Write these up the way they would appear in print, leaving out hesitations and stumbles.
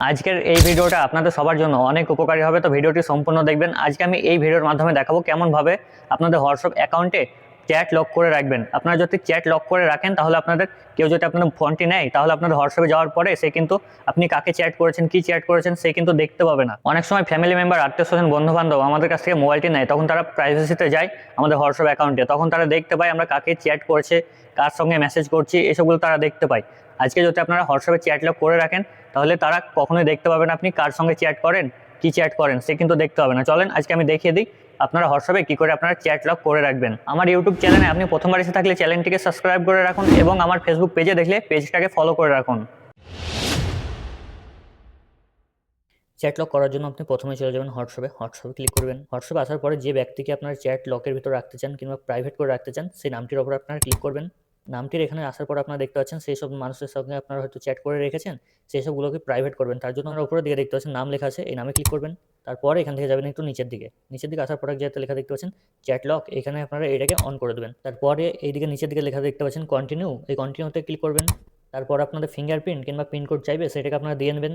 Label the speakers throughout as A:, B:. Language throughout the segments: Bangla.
A: আজকের এই ভিডিওটা আপনাদের সবার জন্য অনেক উপকারী হবে, তো ভিডিওটি সম্পূর্ণ দেখবেন। আজকে আমি এই ভিডিওর মাধ্যমে দেখাবো কেমনভাবে আপনাদের হোয়াটসঅ্যাপ অ্যাকাউন্টে চ্যাট লক করে রাখবেন। আপনারা যদি চ্যাট লক করে রাখেন তাহলে আপনাদের কেউ যদি আপনাদের ফোনটি নেয় তাহলে আপনাদের হোয়াটসঅ্যাপে যাওয়ার পরে সে কিন্তু আপনি কাকে চ্যাট করেছেন, কি চ্যাট করেছেন সে কিন্তু দেখতে পাবে না। অনেক সময় ফ্যামিলি মেম্বার, আত্মীয় স্বজন, বন্ধু বান্ধব আমাদের কাছ থেকে মোবাইলটি নেয়, তখন তারা প্রাইভেসিতে যায় আমাদের হোয়াটসঅ্যাপ অ্যাকাউন্টে, তখন তারা দেখতে পায় আমরা কাকে চ্যাট করেছে, কার সঙ্গে মেসেজ করছি, এসবগুলো তারা দেখতে পায়। আজকে যদি আপনারা হোয়াটসঅ্যাপে চ্যাট লক করে রাখেন তাহলে তারা কখনোই দেখতে পাবে না আপনি কার সঙ্গে চ্যাট করেন, কি চ্যাট করেন, সে কিন্তু দেখতে পাবে না। চলেন আজকে আমি দেখিয়ে দিই আপনারা হোয়াটসঅ্যাপে কী করে আপনারা চ্যাট লক করে রাখবেন। আমার ইউটিউব চ্যানেলে আপনি প্রথমবার এসে থাকলে চ্যানেলটিকে সাবস্ক্রাইব করে রাখুন এবং আমার ফেসবুক পেজে দেখলে পেজটাকে ফলো করে রাখুন। চ্যাট লক করার জন্য আপনি প্রথমে চলে যাবেন হোয়াটসঅ্যাপে ক্লিক করবেন। হোয়াটসঅ্যাপে আসার পরে যে ব্যক্তিকে আপনার চ্যাট লকের ভিতর রাখতে চান কিংবা প্রাইভেট করে রাখতে চান সেই নামটির ওপর আপনারা ক্লিক করবেন। নামটির এখানে আসার পর আপনারা দেখতে পাচ্ছেন সেই সব মানুষের সঙ্গে আপনারা হয়তো চ্যাট করে রেখেছেন, সেই সবগুলোকে প্রাইভেট করবেন। তার জন্য আপনারা উপরের দিকে দেখতে পাচ্ছেন নাম লেখা আছে, এই নামে ক্লিক করবেন। তারপরে এখান থেকে যাবেন একটু নিচের দিকে আসার পরে যেহেতু লেখা দেখতে পাচ্ছেন চ্যাট লক, এখানে আপনারা এটাকে অন করে দেবেন। তারপরে এইদিকে নিচের দিকে লেখা দেখতে পাচ্ছেন কন্টিনিউ, এই কন্টিনিউতে ক্লিক করবেন। তারপর আপনাদের ফিঙ্গারপ্রিন্ট কিংবা পিনকোড চাইবে, সেটাকে আপনারা দিয়ে নেবেন।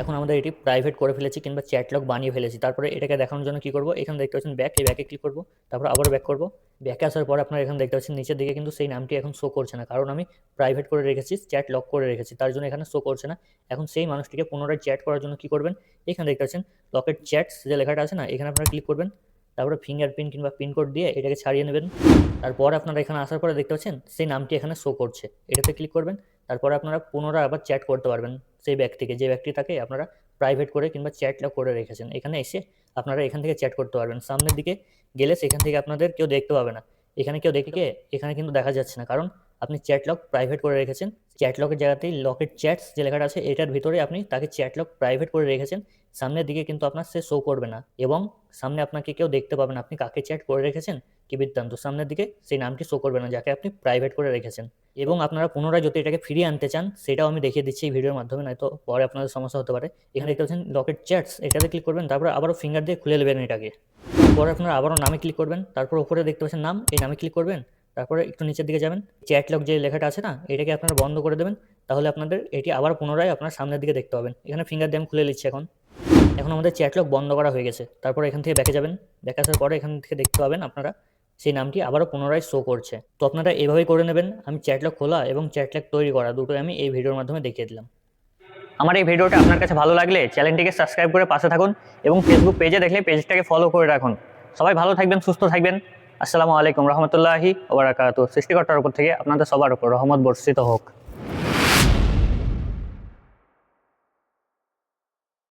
A: এখন আমাদের এটি প্রাইভেট করে ফেলেছি কিংবা চ্যাট লক বানিয়ে ফেলেছি। তারপরে এটাকে দেখানোর জন্য কী করবো, এখানে দেখতে পাচ্ছেন ব্যাক, এই ব্যাকে ক্লিক করবো। তারপর আবার ব্যাক করবো। ব্যাকে আসার পর আপনারা এখানে দেখতে পাচ্ছেন নিচের দিকে কিন্তু সেই নামটি এখন শো করছে না, কারণ আমি প্রাইভেট করে রেখেছি, চ্যাট লক করে রেখেছি, তার জন্য এখানে শো করছে না। এখন সেই মানুষটিকে পুনরায় চ্যাট করার জন্য কী করবেন, এখানে দেখতে পাচ্ছেন লকেট চ্যাটস যে লেখাটা আছে না, এখানে আপনারা ক্লিক করবেন। তারপরে ফিঙ্গারপ্রিন্ট কিংবা পিনকোড দিয়ে এটাকে ছাড়িয়ে নেবেন। তারপর আপনারা এখানে আসার পরে দেখতে পাচ্ছেন সেই নামটি এখানে শো করছে, এটাতে ক্লিক করবেন। তারপরে আপনারা পুনরায় আবার চ্যাট করতে পারবেন সেই ব্যক্তিকে, যে ব্যক্তি তাকে আপনারা প্রাইভেট করে কিংবা চ্যাট লক করে রেখেছেন। এখানে এসে আপনারা এখান থেকে চ্যাট করতে পারবেন। সামনের দিকে গেলে সেখান থেকে আপনাদের কেউ দেখতে পাবে না, এখানে কেউ দেখে এখানে কিন্তু দেখা যাচ্ছে না, কারণ আপনি চ্যাট লক প্রাইভেট করে রেখেছেন। চ্যাট লকের জায়গাতেই লকেট চ্যাটস যে লেখাটা আছে এটার ভিতরে আপনি তাকে চ্যাট লক প্রাইভেট করে রেখেছেন। সামনের দিকে কিন্তু আপনার সে শো করবে না এবং সামনে আপনাকে কেউ দেখতে পাবে না আপনি কাকে চ্যাট করে রেখেছেন কি বৃত্তান্ত। সামনের দিকে সেই নামটি শো করবে না যাকে আপনি প্রাইভেট করে রেখেছেন। এবং আপনারা পুনরায় যদি এটাকে ফিরিয়ে আনতে চান সেটাও আমি দেখিয়ে দিচ্ছি এই ভিডিওর মাধ্যমে, নয়তো পরে আপনাদের সমস্যা হতে পারে। এখানে দেখতে পাচ্ছেন লকেট চ্যাটস, এটাতে ক্লিক করবেন। তারপর আবারও ফিঙ্গার দিয়ে খুলে নেবেন এটাকে। পরে আপনারা আবারও নামে ক্লিক করবেন। তারপর উপরে দেখতে পাচ্ছেন নাম, এই নামে ক্লিক করবেন। তারপরে একটু নিচের দিকে যাবেন, চ্যাট লক যে লেখাটা আছে না, এটাকে আপনারা বন্ধ করে দেবেন। তাহলে আপনাদের এটি আবার পুনরায় আপনার সামনের দিকে দেখতে পাবেন। এখানে ফিঙ্গার দিয়ে আমি খুলে নিচ্ছি। এখন আমাদের চ্যাট লক বন্ধ করা হয়ে গেছে। তারপর এখান থেকে ব্যাকে যাবেন। ব্যাকে আসার পরে এখান থেকে দেখতে পাবেন আপনারা সেই নামটি আবারও পুনরায় শো করছে। তো আপনারা এভাবেই করে নেবেন। আমি চ্যাট লক খোলা এবং চ্যাট লক তৈরি করা দুটোই আমি এই ভিডিওর মাধ্যমে দেখিয়ে দিলাম। আমার এই ভিডিওটা আপনার কাছে ভালো লাগলে চ্যানেলটিকে সাবস্ক্রাইব করে পাশে থাকুন এবং ফেসবুক পেজে দেখলে পেজটাকে ফলো করে রাখুন। সবাই ভালো থাকবেন, সুস্থ থাকবেন। আসসালামু আলাইকুম রহমতুল্লাহি ওয়া বারাকাতুহু। সৃষ্টিকর্তার উপর থেকে আপনাদের সবার উপর রহমত বর্ষিত হোক।